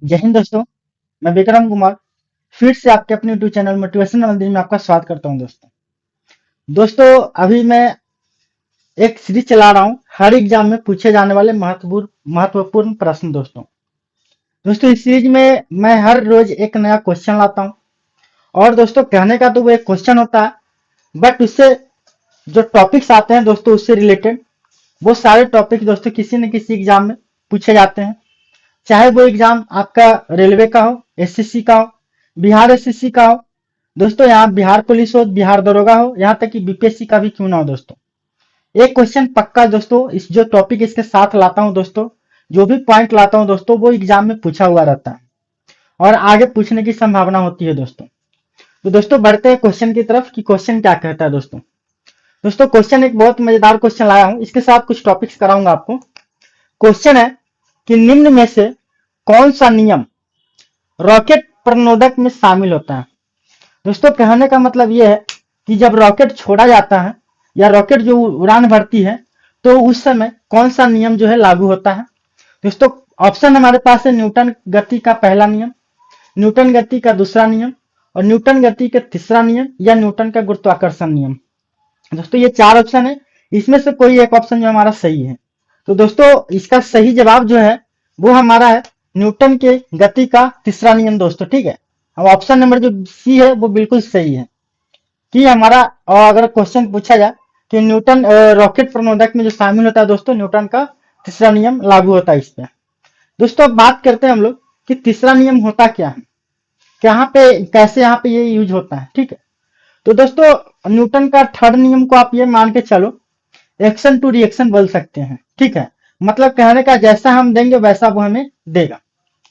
जय हिंद दोस्तों। मैं विक्रम कुमार फिर से आपके अपने यूट्यूब चैनल मोटिवेशन मंदिर में आपका स्वागत करता हूं। दोस्तों अभी मैं एक सीरीज चला रहा हूं, हर एग्जाम में पूछे जाने वाले महत्वपूर्ण महत्वपूर्ण प्रश्न। दोस्तों इस सीरीज में मैं हर रोज एक नया क्वेश्चन लाता हूं। और दोस्तों कहने का तो वो एक क्वेश्चन होता है, बट उससे जो टॉपिक्स आते हैं दोस्तों उससे रिलेटेड वो सारे टॉपिक दोस्तों किसी न किसी एग्जाम में पूछे जाते हैं। चाहे वो एग्जाम आपका रेलवे का हो, एसएससी का हो, बिहार एसएससी का हो, दोस्तों यहाँ बिहार पुलिस हो, बिहार दरोगा हो, यहाँ तक कि बीपीएससी का भी क्यों ना हो। दोस्तों एक क्वेश्चन पक्का दोस्तों, इस जो टॉपिक इसके साथ लाता हूं दोस्तों, जो भी पॉइंट लाता हूं दोस्तों वो एग्जाम में पूछा हुआ रहता है और आगे पूछने की संभावना होती है। तो दोस्तों बढ़ते हैं क्वेश्चन की तरफ कि क्वेश्चन क्या कहता है। दोस्तों क्वेश्चन एक बहुत मजेदार क्वेश्चन लाया हूं, इसके साथ कुछ टॉपिक्स कराऊंगा आपको। क्वेश्चन है कि निम्न में से कौन सा नियम रॉकेट प्रणोदक में शामिल होता है। दोस्तों कहने का मतलब यह है कि जब रॉकेट छोड़ा जाता है या रॉकेट जो उड़ान भरती है तो उस समय कौन सा नियम जो है लागू होता है। दोस्तों ऑप्शन हमारे पास है न्यूटन गति का पहला नियम, न्यूटन गति का दूसरा नियम और न्यूटन गति का तीसरा नियम या न्यूटन का गुरुत्वाकर्षण नियम। दोस्तों ये चार ऑप्शन है, इसमें से कोई एक ऑप्शन जो हमारा सही है। तो दोस्तों इसका सही जवाब जो है वो हमारा है न्यूटन के गति का तीसरा नियम। दोस्तों ठीक है, अब ऑप्शन नंबर जो सी है वो बिल्कुल सही है कि हमारा, और अगर क्वेश्चन पूछा जाए कि न्यूटन रॉकेट प्रणोदक में जो शामिल होता है दोस्तों न्यूटन का तीसरा नियम लागू होता है इस पे। दोस्तों अब बात करते हैं हम लोग कि तीसरा नियम होता क्या है, कहाँ पे कैसे यहाँ पे ये यूज होता है। ठीक है, तो दोस्तों न्यूटन का थर्ड नियम को आप ये मान के चलो एक्शन टू रिएक्शन बोल सकते हैं। ठीक है, मतलब कहने का जैसा हम देंगे वैसा वो हमें देगा,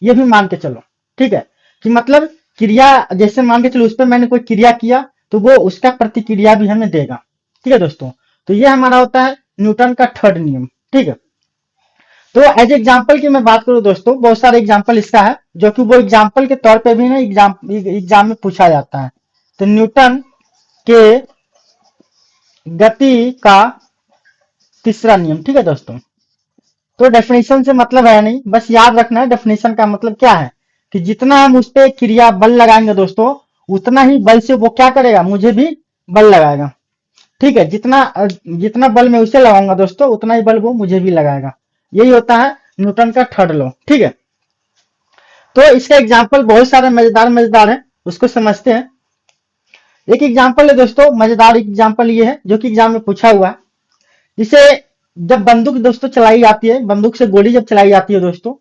ये भी मान के चलो। ठीक है, कि मतलब क्रिया जैसे मान के चलो उस पर मैंने कोई क्रिया किया तो वो उसका प्रतिक्रिया भी हमें देगा। ठीक है दोस्तों, तो ये हमारा होता है न्यूटन का थर्ड नियम। ठीक है, तो एज एग्जाम्पल की मैं बात करूं दोस्तों, बहुत सारे एग्जाम्पल इसका है जो कि वो एग्जाम्पल के तौर पे भी ना एग्जाम में पूछा जाता है। तो न्यूटन के गति का तीसरा नियम। ठीक है दोस्तों, तो डेफिनेशन से मतलब है नहीं, बस याद रखना है डेफिनेशन का मतलब क्या है कि जितना हम उस पर क्रिया बल लगाएंगे दोस्तों उतना ही बल से वो क्या करेगा, मुझे भी बल लगाएगा। ठीक है, जितना जितना बल मैं उसे लगाऊंगा दोस्तों उतना ही बल वो मुझे भी लगाएगा। यही होता है न्यूटन का थर्ड लॉ। ठीक है, तो इसका एग्जाम्पल बहुत सारे मजेदार मजेदार है, उसको समझते हैं। एक एग्जाम्पल है दोस्तों, मजेदार एग्जाम्पल ये है जो कि एग्जाम में पूछा हुआ है। जिसे जब बंदूक दोस्तों चलाई जाती है, बंदूक से गोली जब चलाई जाती है दोस्तों,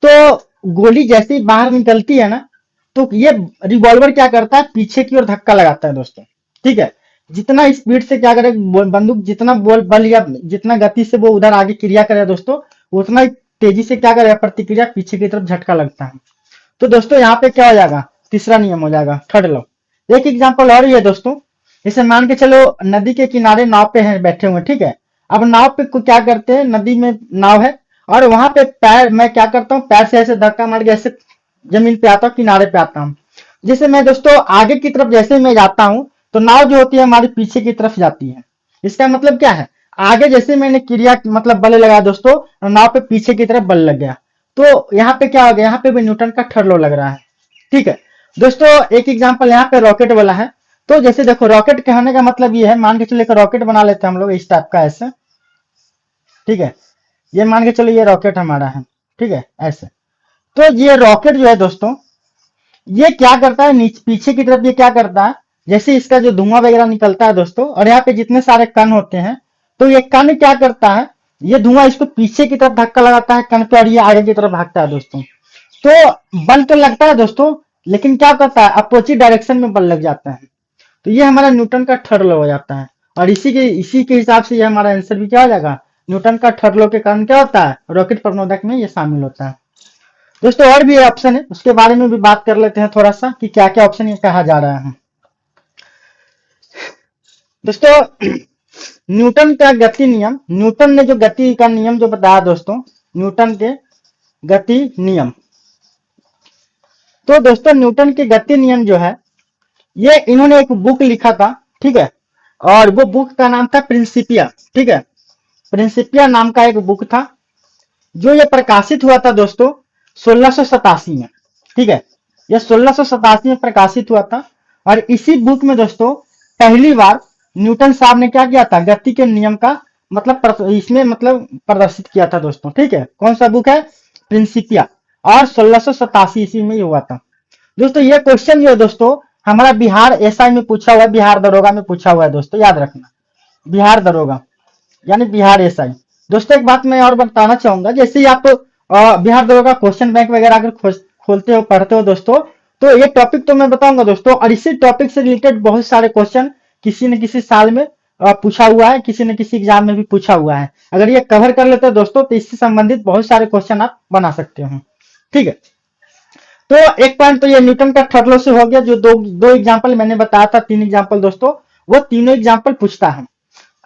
तो गोली जैसे ही बाहर निकलती है ना तो ये रिवॉल्वर क्या करता है, पीछे की ओर धक्का लगाता है दोस्तों। ठीक है, जितना स्पीड से क्या करे बंदूक, जितना बल या जितना गति से वो उधर आगे क्रिया करे दोस्तों उतना ही तेजी से क्या करेगा, प्रतिक्रिया पीछे की तरफ झटका लगता है। तो दोस्तों यहाँ पे क्या हो जाएगा, तीसरा नियम हो जाएगा, थर्ड लॉ। एक एग्जाम्पल और ही है दोस्तों, जैसे मान के चलो नदी के किनारे नाव पे हैं बैठे हुए। ठीक है, अब नाव पे को क्या करते हैं, नदी में नाव है और वहां पे पैर, मैं क्या करता हूँ पैर से ऐसे धक्का मार के ऐसे जमीन पे आता हूँ, किनारे पे आता हूँ। जैसे मैं दोस्तों आगे की तरफ जैसे मैं जाता हूँ तो नाव जो होती है हमारी पीछे की तरफ जाती है। इसका मतलब क्या है, आगे जैसे मैंने क्रिया मतलब बल लगाया दोस्तों नाव पे पीछे की तरफ बल लग गया। तो यहाँ पे क्या हो गया, यहाँ पे भी न्यूटन का थर्ड लॉ लग रहा है। ठीक है दोस्तों, एक एग्जाम्पल यहाँ पे रॉकेट वाला है। तो जैसे देखो रॉकेट कहने का मतलब ये है, मान के चलो एक रॉकेट बना लेते हैं हम लोग इस टाइप का ऐसे। ठीक है, ये मान के चलो ये रॉकेट हमारा है। ठीक है ऐसे, तो ये रॉकेट जो है दोस्तों ये क्या करता है, नीचे पीछे की तरफ ये क्या करता है, जैसे इसका जो धुआं वगैरह निकलता है दोस्तों और यहाँ पे जितने सारे कण होते हैं तो ये कण क्या करता है, ये धुआं इसको पीछे की तरफ धक्का लगाता है कण पे और ये आगे की तरफ भागता है दोस्तों। तो बल तो लगता है दोस्तों, लेकिन क्या करता है अपोजिट डायरेक्शन में बल लग जाता है। तो ये हमारा न्यूटन का थर्ड लॉ हो जाता है और इसी के हिसाब से ये हमारा आंसर भी क्या हो जाएगा, न्यूटन का थर्ड लॉ के कारण क्या होता है, रॉकेट प्रणोदक में ये शामिल होता है। दोस्तों और भी ऑप्शन है, उसके बारे में भी बात कर लेते हैं थोड़ा सा कि क्या क्या ऑप्शन ये कहा जा रहा है। दोस्तों न्यूटन का गति नियम, न्यूटन ने जो गति का नियम जो बताया दोस्तों, न्यूटन के गति नियम। तो दोस्तों न्यूटन के गति नियम जो है ये इन्होंने एक बुक लिखा था। ठीक है, और वो बुक का नाम था प्रिंसिपिया। ठीक है, प्रिंसिपिया नाम का एक बुक था जो ये प्रकाशित हुआ था दोस्तों 1687 में। ठीक है, यह 1687 में प्रकाशित हुआ था। और इसी बुक में दोस्तों पहली बार न्यूटन साहब ने क्या किया था, गति के नियम का मतलब इसमें मतलब प्रदर्शित किया था दोस्तों। ठीक है, कौन सा बुक है, प्रिंसिपिया, और 1687 ईस्वी में ये हुआ था दोस्तों। ये क्वेश्चन जो है दोस्तों हमारा बिहार एसआई में पूछा हुआ है, बिहार दरोगा में पूछा हुआ है दोस्तों, याद रखना, बिहार दरोगा यानी बिहार एसआई। दोस्तों एक बात मैं और बताना चाहूंगा, जैसे ही आप बिहार दरोगा क्वेश्चन बैंक वगैरह अगर खोलते हो, पढ़ते हो दोस्तों, तो ये टॉपिक तो मैं बताऊंगा दोस्तों। और इसी टॉपिक से रिलेटेड बहुत सारे क्वेश्चन किसी न किसी साल में पूछा हुआ है, किसी न किसी एग्जाम में भी पूछा हुआ है। अगर ये कवर कर लेते हैं दोस्तों तो इससे संबंधित बहुत सारे क्वेश्चन आप बना सकते हो। ठीक है, तो एक पॉइंट तो ये न्यूटन का थर्ड लॉ से हो गया, जो दो एग्जाम्पल मैंने बताया था, 3 एग्जाम्पल दोस्तों, वो तीनों एग्जाम्पल पूछता है।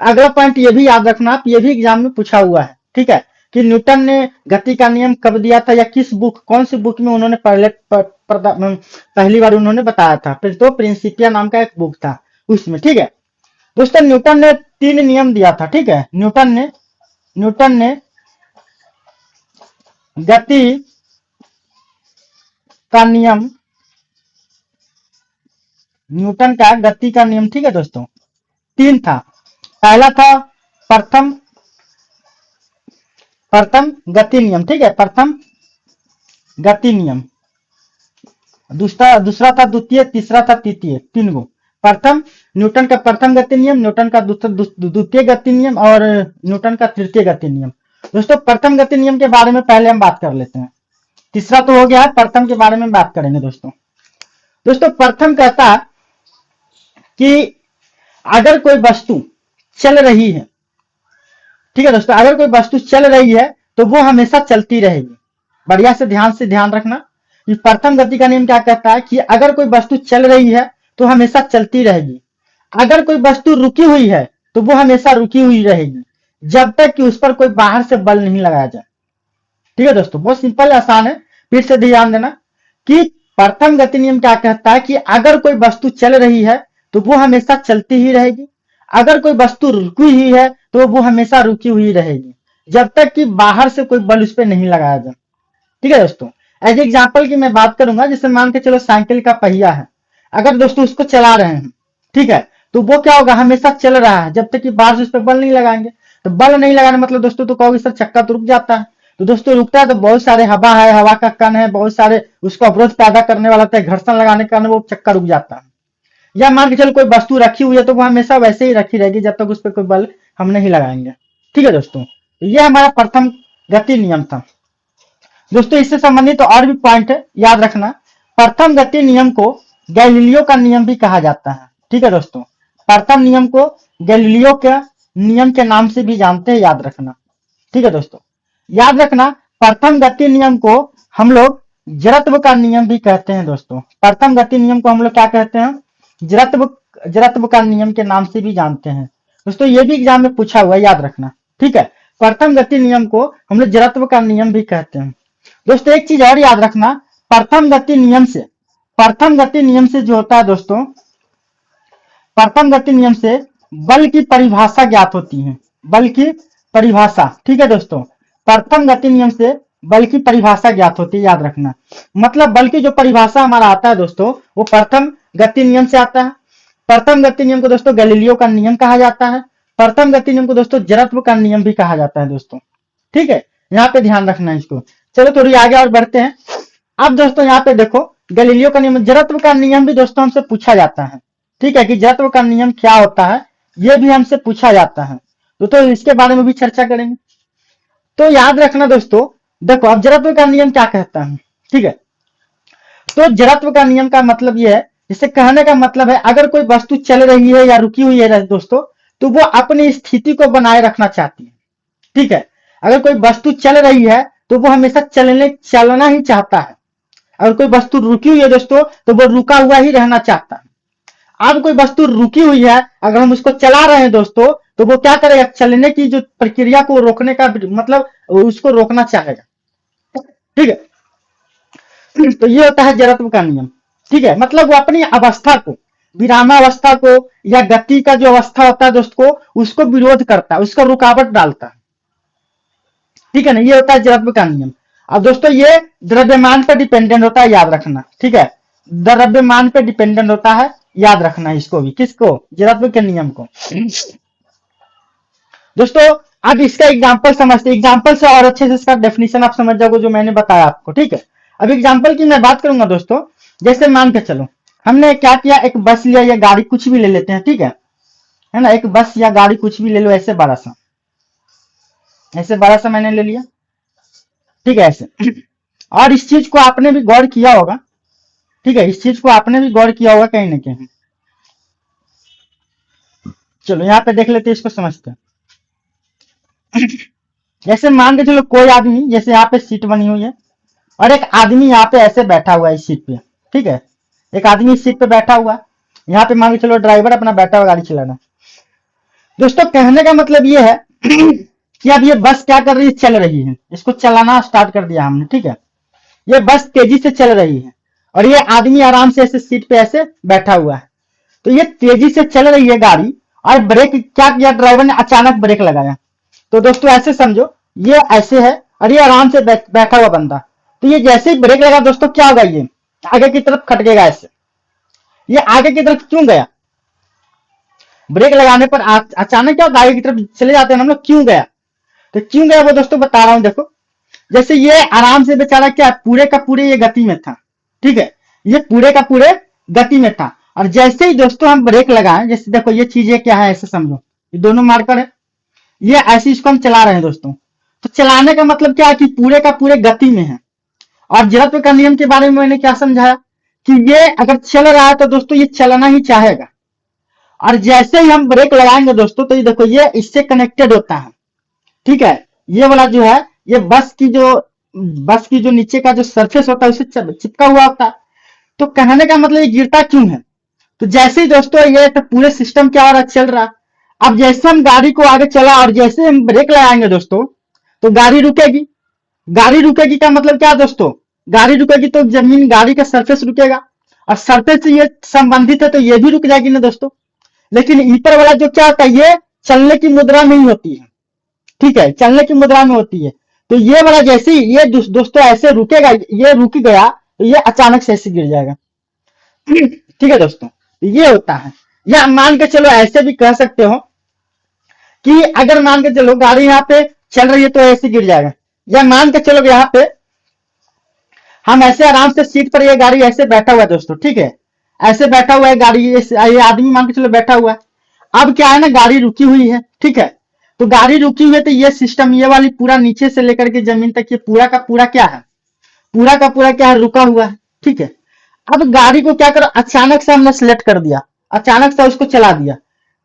अगला पॉइंट ये भी याद रखना आप, ये भी एग्जाम में पूछा हुआ है। ठीक है, कि न्यूटन ने गति का नियम कब दिया था, या किस बुक, कौन सी बुक में उन्होंने पहली बार उन्होंने बताया था। फिर तो प्रिंसिपिया नाम का एक बुक था उसमें। ठीक है दोस्तों, न्यूटन ने 3 नियम दिया था। ठीक है, न्यूटन ने गति का नियम, न्यूटन का गति का नियम, ठीक है दोस्तों, 3 था। पहला था प्रथम गति नियम। ठीक है, प्रथम गति नियम, दूसरा था द्वितीय, तीसरा था तृतीय, 3 गो। प्रथम, न्यूटन का प्रथम गति नियम, न्यूटन का द्वितीय गति नियम, और न्यूटन का तृतीय गति नियम। दोस्तों प्रथम गति नियम के बारे में पहले हम बात कर लेते हैं, तीसरा तो हो गया है, प्रथम के बारे में बात करेंगे दोस्तों प्रथम कहता है कि अगर कोई वस्तु चल रही है, ठीक है दोस्तों, अगर कोई वस्तु चल रही है तो वो हमेशा चलती रहेगी। बढ़िया से ध्यान रखना कि प्रथम गति का नियम क्या कहता है कि अगर कोई वस्तु चल रही है तो हमेशा चलती रहेगी। अगर कोई वस्तु रुकी हुई है तो वो हमेशा रुकी हुई रहेगी, जब तक कि उस पर कोई बाहर से बल नहीं लगाया जाए। ठीक है दोस्तों, बहुत सिंपल आसान है। फिर से ध्यान देना कि प्रथम गति नियम क्या कहता है कि अगर कोई वस्तु चल रही है तो वो हमेशा चलती ही रहेगी। अगर कोई वस्तु रुकी हुई है तो वो हमेशा रुकी हुई रहेगी, जब तक कि बाहर से कोई बल उस पर नहीं लगाया जाए। ठीक है दोस्तों, एज एग्जाम्पल की मैं बात करूंगा, जैसे मान के चलो साइकिल का पहिया है, अगर दोस्तों उसको चला रहे हैं, ठीक है, तो वो क्या होगा, हमेशा चल रहा है जब तक कि बाहर से उस पर बल नहीं लगाएंगे। तो बल नहीं लगाने मतलब दोस्तों तो कहोगे सर चक्का तो रुक जाता है। तो दोस्तों रुकता है तो बहुत सारे हवा है, हवा का कण है, बहुत सारे उसको अवरोध पैदा करने वाला होता है, घर्षण लगाने के कारण वो चक्का रुक जाता है। या मान के चलो कोई वस्तु रखी हुई है तो वो हमेशा वैसे ही रखी रहेगी जब तक उस पर कोई बल हम नहीं लगाएंगे। ठीक है दोस्तों, तो ये हमारा प्रथम गति नियम था दोस्तों। इससे संबंधित तो और भी पॉइंट है, याद रखना। प्रथम गति नियम को गैलीलियो का नियम भी कहा जाता है। ठीक है दोस्तों, प्रथम नियम को गैलीलियो के नियम के नाम से भी जानते हैं, याद रखना। ठीक है दोस्तों, याद रखना प्रथम गति नियम को हम लोग जड़त्व का नियम भी कहते हैं दोस्तों। प्रथम गति नियम को हम लोग क्या कहते हैं, जड़त्व का नियम के नाम से भी जानते हैं दोस्तों। ये भी एग्जाम में पूछा हुआ है, याद रखना। ठीक है, प्रथम गति नियम को हम लोग जड़त्व का नियम भी कहते हैं दोस्तों। एक चीज और याद रखना, प्रथम गति नियम से जो होता है दोस्तों, प्रथम गति नियम से बल की परिभाषा ज्ञात होती है, बल की परिभाषा। ठीक है दोस्तों, प्रथम गति नियम से बल की परिभाषा ज्ञात होती है, याद रखना। मतलब बल की जो परिभाषा हमारा आता है दोस्तों, वो प्रथम गति नियम से आता है। प्रथम गति नियम को दोस्तों गैलीलियो का नियम कहा जाता है। प्रथम गति नियम को दोस्तों जड़त्व का नियम भी कहा जाता है दोस्तों। ठीक है, यहाँ पे ध्यान रखना है इसको। चलो थोड़ी आगे और बढ़ते हैं। अब दोस्तों यहाँ पे देखो, गैलीलियो का नियम, जड़त्व का नियम भी दोस्तों हमसे पूछा जाता है। ठीक है, कि जड़त्व का नियम क्या होता है, ये भी हमसे पूछा जाता है तो इसके बारे में भी चर्चा करेंगे। तो याद रखना दोस्तों, देखो अब जड़त्व का नियम क्या कहता है। ठीक है, तो जड़त्व का नियम का मतलब ये है, जिसे कहने का मतलब है अगर कोई वस्तु चल रही है या रुकी हुई है दोस्तों, तो वो अपनी स्थिति को बनाए रखना चाहती है। ठीक है, अगर कोई वस्तु चल रही है तो वो हमेशा चलना ही चाहता है। अगर कोई वस्तु रुकी हुई है दोस्तों तो वो रुका हुआ ही रहना चाहता है। अब कोई वस्तु रुकी हुई है, अगर हम उसको चला रहे हैं दोस्तों, तो वो क्या करेगा, चलने की जो प्रक्रिया को रोकने का मतलब उसको रोकना चाहेगा। ठीक है, तो ये होता है जड़त्व का नियम। ठीक है, मतलब वो अपनी अवस्था को, विरामावस्था को या गति का जो अवस्था होता है दोस्त को, उसको विरोध करता है, उसको रुकावट डालता है। ठीक है ना, ये होता है जड़त्व का नियम। अब दोस्तों ये द्रव्यमान पर डिपेंडेंट होता है, याद रखना, ठीक है। द्रव्यमान पे डिपेंडेंट होता है, याद रखना इसको भी, किसको, जड़त्व के नियम को। दोस्तों अब इसका एग्जांपल समझते, एग्जांपल से और अच्छे से इसका डेफिनेशन आप समझ जाओगे जो मैंने बताया आपको, ठीक है। अब एग्जांपल की मैं बात करूंगा दोस्तों, जैसे मान के चलो हमने क्या किया, एक बस लिया या गाड़ी कुछ भी ले लेते हैं, ठीक है ना, एक बस या गाड़ी कुछ भी ले लो, ऐसे बड़ा सा, ऐसे बड़ा सा मैंने ले लिया, ठीक है, ऐसे। और इस चीज को आपने भी गौर किया होगा, ठीक है, इस चीज को आपने भी गौर किया होगा कहीं ना कहीं। चलो यहाँ पे देख लेते हैं, इसको समझते हैं। जैसे मान के चलो कोई आदमी, जैसे यहाँ पे सीट बनी हुई है और एक आदमी यहाँ पे ऐसे बैठा हुआ है इस सीट पे, ठीक है, एक आदमी इस सीट पे बैठा हुआ, यहाँ पे मान के चलो ड्राइवर अपना बैठा हुआ गाड़ी चला रहा। दोस्तों कहने का मतलब ये है कि अब ये बस क्या कर रही है, चल रही है, इसको चलाना स्टार्ट कर दिया हमने, ठीक है। ये बस तेजी से चल रही है और ये आदमी आराम से ऐसे सीट पे ऐसे बैठा हुआ है। तो ये तेजी से चल रही है गाड़ी और ब्रेक क्या किया ड्राइवर ने, अचानक ब्रेक लगाया। तो दोस्तों ऐसे समझो, ये ऐसे है और ये आराम से बैठा हुआ बंदा, तो ये जैसे ही ब्रेक लगा दोस्तों क्या होगा, ये आगे की तरफ खटकेगा ऐसे। ये आगे की तरफ क्यों गया, ब्रेक लगाने पर अचानक क्या होता है, आगे की तरफ चले जाते हैं हम लोग, क्यों गया, तो क्यों गया वो दोस्तों बता रहा हूं। देखो जैसे ये आराम से बेचारा क्या पूरे का पूरे ये गति में था, ठीक है, ये पूरे का पूरे गति में था और जैसे ही दोस्तों हम ब्रेक लगाएं, जैसे देखो ये चीजें क्या है ऐसे समझो, ये दोनों मार्कर है, ये ऐसे इसको हम चला रहे हैं दोस्तों। तो चलाने का मतलब क्या है कि पूरे का पूरे गति में है। और जड़त्व का नियम के बारे में मैंने क्या समझाया कि ये अगर चल रहा है तो दोस्तों ये चलना ही चाहेगा और जैसे ही हम ब्रेक लगाएंगे दोस्तों, तो ये देखो ये इससे कनेक्टेड होता है, ठीक है। ये वाला जो है ये बस की जो नीचे का जो सरफेस होता है उससे चिपका हुआ होता है। तो कहने का मतलब ये गिरता क्यों है, तो जैसे ही दोस्तों ये तो पूरे सिस्टम क्या हो रहा, चल रहा। अब जैसे हम गाड़ी को आगे चला और जैसे हम ब्रेक लगाएंगे दोस्तों, तो गाड़ी रुकेगी। गाड़ी रुकेगी का मतलब क्या दोस्तों, गाड़ी रुकेगी तो जमीन, गाड़ी का सरफेस रुकेगा और सरफेस से ये संबंधित है तो ये भी रुक जाएगी ना दोस्तों। लेकिन ऊपर वाला जो क्या होता है, ये चलने की मुद्रा में ही होती है, ठीक है, चलने की मुद्रा में होती है। तो ये वाला जैसे ही ये दोस्तों ऐसे रुकेगा, ये रुक गया तो ये अचानक से ऐसे गिर जाएगा, ठीक है दोस्तों, ये होता है। या मान के चलो ऐसे भी कह सकते हो कि अगर मान के चलो गाड़ी यहाँ पे चल रही है तो ऐसे गिर जाएगा। या मान के चलो यहाँ पे हम ऐसे आराम से सीट पर, ये गाड़ी ऐसे बैठा हुआ है दोस्तों, ठीक है, ऐसे बैठा हुआ है गाड़ी, ये आदमी मान के चलो बैठा हुआ है। अब क्या है ना, गाड़ी रुकी हुई है, ठीक है, तो गाड़ी रुकी हुई है तो ये सिस्टम, ये वाली पूरा नीचे से लेकर के जमीन तक ये पूरा का पूरा क्या है, पूरा का पूरा क्या है, रुका हुआ है, ठीक है। अब गाड़ी को क्या करो, अचानक से हमने सेलेक्ट कर दिया, अचानक से उसको चला दिया।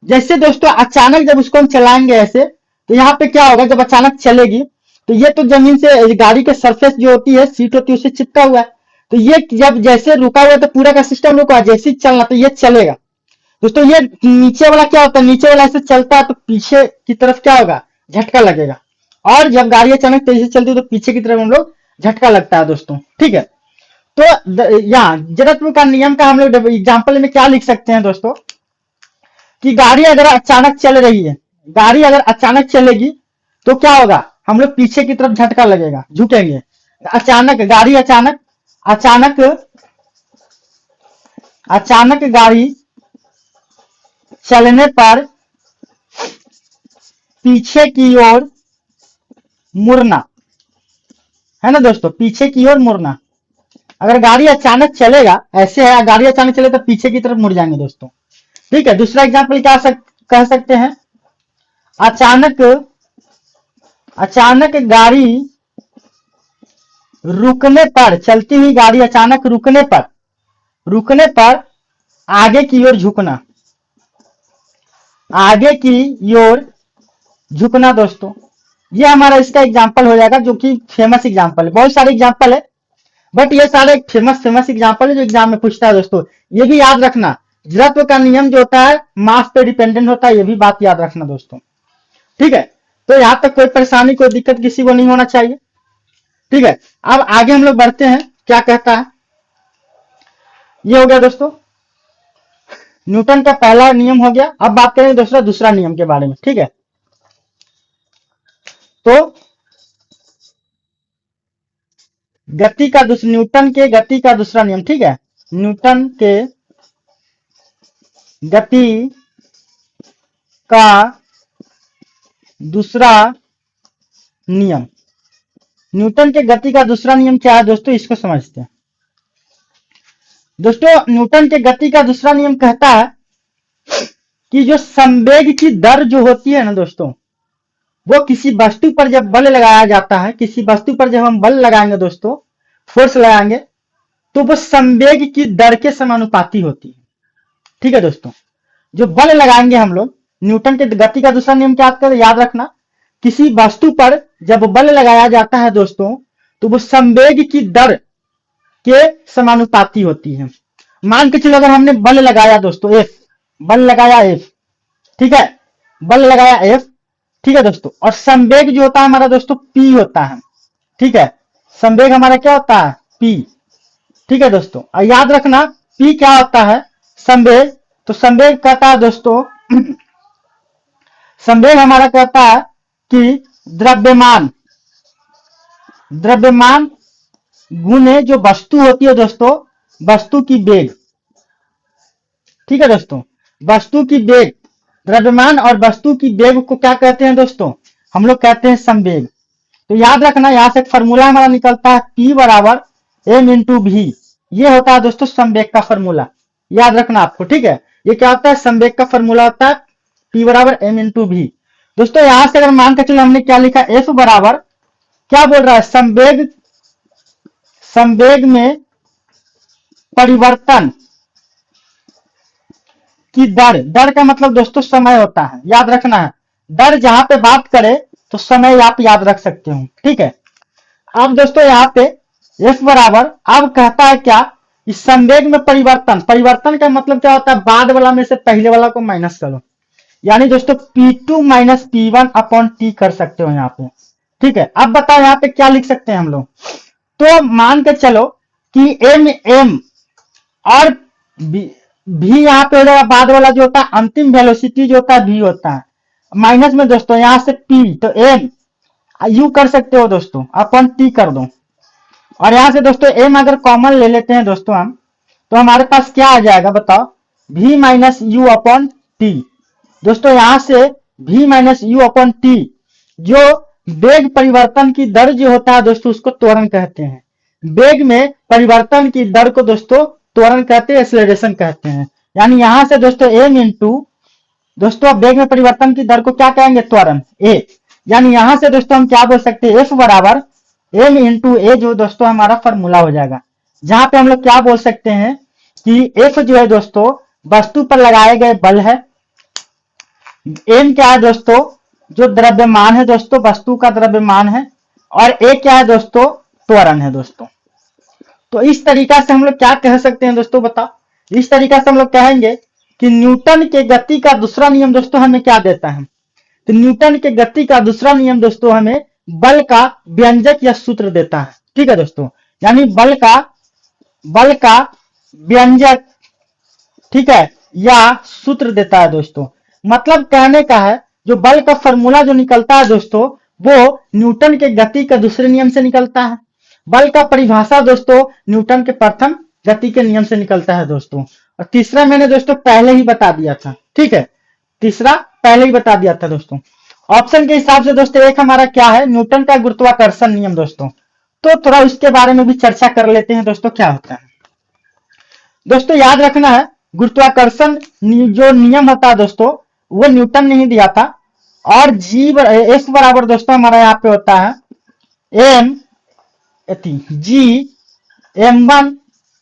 जैसे दोस्तों अचानक जब उसको हम चलाएंगे ऐसे, तो यहाँ पे क्या होगा, जब अचानक चलेगी तो ये तो जमीन से गाड़ी के सरफेस जो होती है, सीट होती है, उससे चिपका हुआ है। तो ये जब जैसे रुका हुआ है तो पूरा का सिस्टम रुका, जैसे ही चलना तो ये चलेगा दोस्तों। ये नीचे वाला क्या होता है, नीचे वाला ऐसे चलता है तो पीछे की तरफ क्या होगा, झटका लगेगा। और जब गाड़ी अचानक तेजी से चलती है तो पीछे की तरफ हम लोग झटका लगता है दोस्तों, ठीक है। तो यहाँ जड़त्व का नियम का हम लोग एग्जाम्पल में क्या लिख सकते हैं दोस्तों, कि गाड़ी अगर अचानक चल रही है, गाड़ी अगर अचानक चलेगी तो क्या होगा, हम लोग पीछे की तरफ झटका लगेगा, झुकेंगे। अचानक गाड़ी अचानक अचानक अचानक गाड़ी चलने पर पीछे की ओर मुड़ना, है ना दोस्तों, पीछे की ओर मुड़ना। अगर गाड़ी अचानक चलेगा, ऐसे है गाड़ी अचानक चले तो पीछे की तरफ मुड़ जाएंगे दोस्तों, ठीक है। दूसरा एग्जाम्पल क्या कह सकते हैं, अचानक अचानक गाड़ी रुकने पर, चलती हुई गाड़ी अचानक रुकने पर आगे की ओर झुकना, आगे की ओर झुकना दोस्तों। ये हमारा इसका एग्जाम्पल हो जाएगा, जो कि फेमस एग्जाम्पल है। बहुत सारे एग्जाम्पल है बट ये सारे फेमस एग्जाम्पल है जो एग्जाम में पूछता है दोस्तों। ये भी याद रखना, जड़त्व का नियम जो होता है मास पे डिपेंडेंट होता है, ये भी बात याद रखना दोस्तों, ठीक है। तो यहाँ तक कोई परेशानी, कोई दिक्कत किसी को नहीं होना चाहिए, ठीक है। अब आगे हम लोग बढ़ते हैं, क्या कहता है, ये हो गया दोस्तों न्यूटन का पहला नियम हो गया। अब बात करेंगे दोस्तों दूसरा नियम के बारे में, ठीक है। तो न्यूटन के गति का दूसरा नियम, ठीक है, न्यूटन के गति का दूसरा नियम। न्यूटन के गति का दूसरा नियम क्या है दोस्तों, इसको समझते हैं। दोस्तों न्यूटन के गति का दूसरा नियम कहता है कि जो संवेग की दर जो होती है ना दोस्तों, वो किसी वस्तु पर जब बल लगाया जाता है, किसी वस्तु पर जब हम बल लगाएंगे दोस्तों, फोर्स लगाएंगे, तो वो संवेग की दर के समानुपाती होती है। ठीक है दोस्तों, जो बल लगाएंगे हम लोग, न्यूटन के गति का दूसरा नियम क्या कर याद रखना, किसी वस्तु पर जब बल लगाया जाता है दोस्तों, तो वो संवेग की दर के समानुपाती होती है। मान के चलो अगर हमने बल लगाया दोस्तों F, बल लगाया F, ठीक है, बल लगाया F, ठीक है दोस्तों, और संवेग जो होता है हमारा दोस्तों P होता है, ठीक है, संवेग हमारा क्या होता है P, ठीक है दोस्तों। और याद रखना P क्या होता है, संवेग, तो संवेग कहता है दोस्तों संवेग हमारा कहता है कि द्रव्यमान गुने जो वस्तु होती है दोस्तों, वस्तु की वेग, ठीक है दोस्तों, वस्तु की वेग, द्रव्यमान और वस्तु की वेग को क्या कहते हैं दोस्तों, हम लोग कहते हैं संवेग। तो याद रखना यहां से एक फॉर्मूला हमारा निकलता है P बराबर m इंटू भी, ये होता है दोस्तों संवेग का फॉर्मूला, याद रखना आपको, ठीक है, ये क्या होता है संवेग का फॉर्मूला होता है P बराबर m इंटू भी। दोस्तों यहां से अगर मान के चलो हमने क्या लिखा, F बराबर क्या बोल रहा है, संवेग में परिवर्तन की दर का मतलब दोस्तों समय होता है, याद रखना है, दर जहां पे बात करे तो समय आप याद रख सकते हो, ठीक है। अब दोस्तों यहाँ पे F बराबर अब कहता है क्या, इस संवेग में परिवर्तन का मतलब क्या होता है, बाद वाला में से पहले वाला को माइनस करो, यानी दोस्तों P2 minus P1 upon T कर सकते हो यहाँ पे, ठीक है। अब बताओ यहाँ पे क्या लिख सकते हैं हम लोग, तो मान के चलो कि m और भी यहाँ पे हो जाएगा, बाद वाला जो होता है अंतिम वेलोसिटी जो होता है v होता है, माइनस में दोस्तों यहाँ से P, तो m यू कर सकते हो दोस्तों, अपन T कर दो, और यहां से दोस्तों m अगर कॉमन ले लेते हैं दोस्तों हम, तो हमारे पास क्या आ जाएगा बताओ, v minus you upon T. दोस्तों यहां से v minus you upon T, जो वेग परिवर्तन की दर जो होता है दोस्तों उसको त्वरण कहते हैं, वेग में परिवर्तन की दर को दोस्तों त्वरण कहते हैं, एक्सेलरेशन कहते हैं। यानी यहां से दोस्तों m इंटू दोस्तों वेग में परिवर्तन की दर को क्या कहेंगे, त्वरण a, यानी यहां से दोस्तों हम क्या बोल सकते हैं, F बराबर m इंटू ए, जो दोस्तों हमारा फॉर्मूला हो जाएगा, जहां पे हम लोग क्या बोल सकते हैं कि F जो है दोस्तों वस्तु पर लगाए गए बल है, m क्या है दोस्तों जो द्रव्यमान है दोस्तों, वस्तु का द्रव्यमान है, और a क्या है दोस्तों त्वरण है दोस्तों। तो इस तरीका से हम लोग क्या कह सकते हैं दोस्तों बताओ, इस तरीका से हम लोग कहेंगे कि न्यूटन के गति का दूसरा नियम दोस्तों हमें क्या देता है, तो न्यूटन के गति का दूसरा नियम दोस्तों हमें बल का व्यंजक या सूत्र देता है, ठीक है दोस्तों, यानी बल का व्यंजक, ठीक है, या सूत्र देता है दोस्तों। मतलब कहने का है जो बल का फॉर्मूला जो निकलता है दोस्तों वो न्यूटन के गति का दूसरे नियम से निकलता है, बल का परिभाषा दोस्तों न्यूटन के प्रथम गति के नियम से निकलता है दोस्तों, और तीसरा मैंने दोस्तों पहले ही बता दिया था, ठीक है, तीसरा पहले ही बता दिया था दोस्तों। ऑप्शन के हिसाब से दोस्तों एक हमारा क्या है, न्यूटन का गुरुत्वाकर्षण नियम दोस्तों, तो थोड़ा उसके बारे में भी चर्चा कर लेते हैं दोस्तों, क्या होता है दोस्तों। याद रखना है गुरुत्वाकर्षण जो नियम होता है दोस्तों वो न्यूटन ने ही दिया था, और S बराबर दोस्तों हमारा यहाँ पे होता है g m1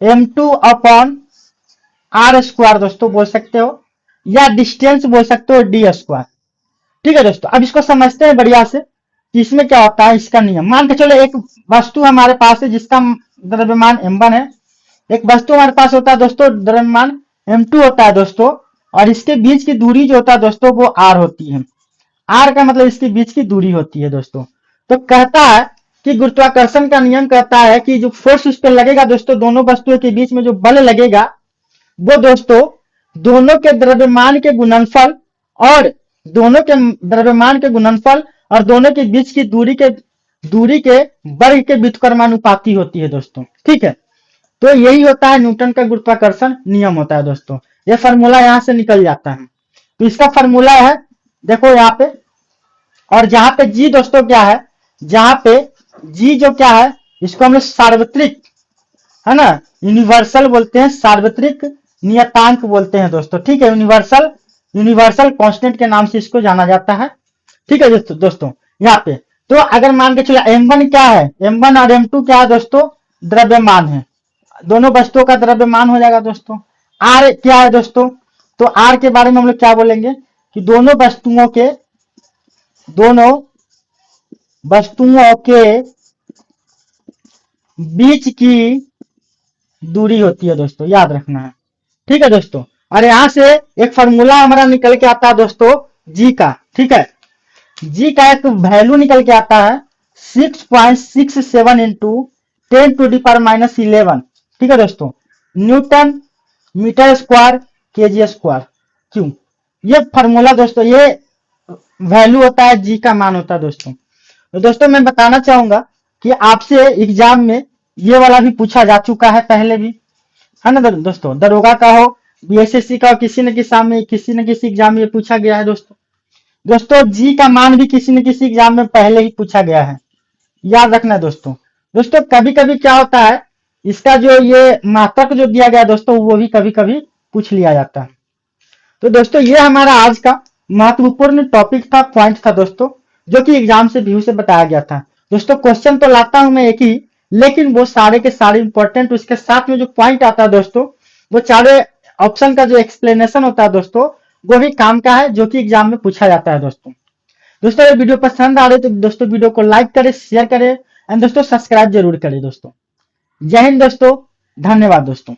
m2 upon r square दोस्तों बोल सकते हो, या डिस्टेंस बोल सकते हो d स्क्वायर, ठीक है दोस्तों। अब इसको समझते हैं बढ़िया से कि इसमें क्या होता है, इसका नियम। मान के चलो एक वस्तु हमारे पास है जिसका द्रव्यमान m1 है, एक वस्तु हमारे पास होता है दोस्तों द्रव्यमान m2 होता है दोस्तों, और इसके बीच की दूरी जो होता है दोस्तों वो r होती है, r का मतलब इसके बीच की दूरी होती है दोस्तों। तो कहता है कि गुरुत्वाकर्षण का नियम कहता है कि जो फोर्स उस पर लगेगा दोस्तों, दोनों वस्तुओं के बीच में जो बल लगेगा वो दोस्तों दोनों के द्रव्यमान के गुणनफल और दोनों के द्रव्यमान के गुणनफल और दोनों के बीच की दूरी के दूरी के वर्ग के व्युत्क्रमानुपाती होती है दोस्तों। ठीक है, तो यही होता है न्यूटन का गुरुत्वाकर्षण नियम होता है दोस्तों। ये फार्मूला यहां से निकल जाता है। तो इसका फार्मूला है, देखो यहाँ पे, और जहां पे जी दोस्तों क्या है, जहां पे जी जो क्या है, इसको हम लोग सार्वत्रिक, है ना, यूनिवर्सल बोलते हैं, सार्वत्रिक नियतांक बोलते हैं दोस्तों। ठीक है, यूनिवर्सल यूनिवर्सल कांस्टेंट के नाम से इसको जाना जाता है। ठीक है दोस्तों, यहाँ पे तो अगर मान के चलो m1 क्या है, m1 और m2 क्या है दोस्तों, द्रव्यमान है। दोनों वस्तुओं का द्रव्यमान हो जाएगा दोस्तों। r क्या है दोस्तों, तो r के बारे में हम लोग क्या बोलेंगे कि दोनों वस्तुओं के बीच की दूरी होती है दोस्तों, याद रखना है। ठीक है दोस्तों, और यहां से एक फार्मूला हमारा निकल के आता है दोस्तों जी का। ठीक है, जी का एक वैल्यू निकल के आता है 6.67 इंटू 10⁻⁻11। ठीक है दोस्तों, newton metre square KG square. क्यों, ये फार्मूला दोस्तों, ये वैल्यू होता है, जी का मान होता है दोस्तों। तो दोस्तों मैं बताना चाहूंगा कि आपसे एग्जाम में ये वाला भी पूछा जा चुका है पहले भी, है ना दोस्तों। दरोगा का हो, बीएसएससी का हो, किसी न किसी एग्जाम में ये पूछा गया है दोस्तों। दोस्तों जी का मान भी किसी न किसी एग्जाम में पहले ही पूछा गया है, याद रखना दोस्तों। दोस्तों कभी कभी क्या होता है, इसका जो ये मात्रक जो दिया गया दोस्तों, वो भी कभी कभी पूछ लिया जाता है। तो दोस्तों ये हमारा आज का महत्वपूर्ण टॉपिक था, पॉइंट था दोस्तों, जो कि एग्जाम से व्यू से बताया गया था। दोस्तों क्वेश्चन तो लाता हूं मैं एक ही, लेकिन वो सारे के सारे इंपॉर्टेंट, उसके साथ में जो पॉइंट आता है दोस्तों, वो सारे ऑप्शन का जो एक्सप्लेनेशन होता है दोस्तों, वो भी काम का है, जो कि एग्जाम में पूछा जाता है दोस्तों। दोस्तों ये वीडियो पसंद आ रहे तो दोस्तों वीडियो को लाइक करें, शेयर करें एंड दोस्तों सब्सक्राइब जरूर करें दोस्तों। जय हिंद दोस्तों, धन्यवाद दोस्तों।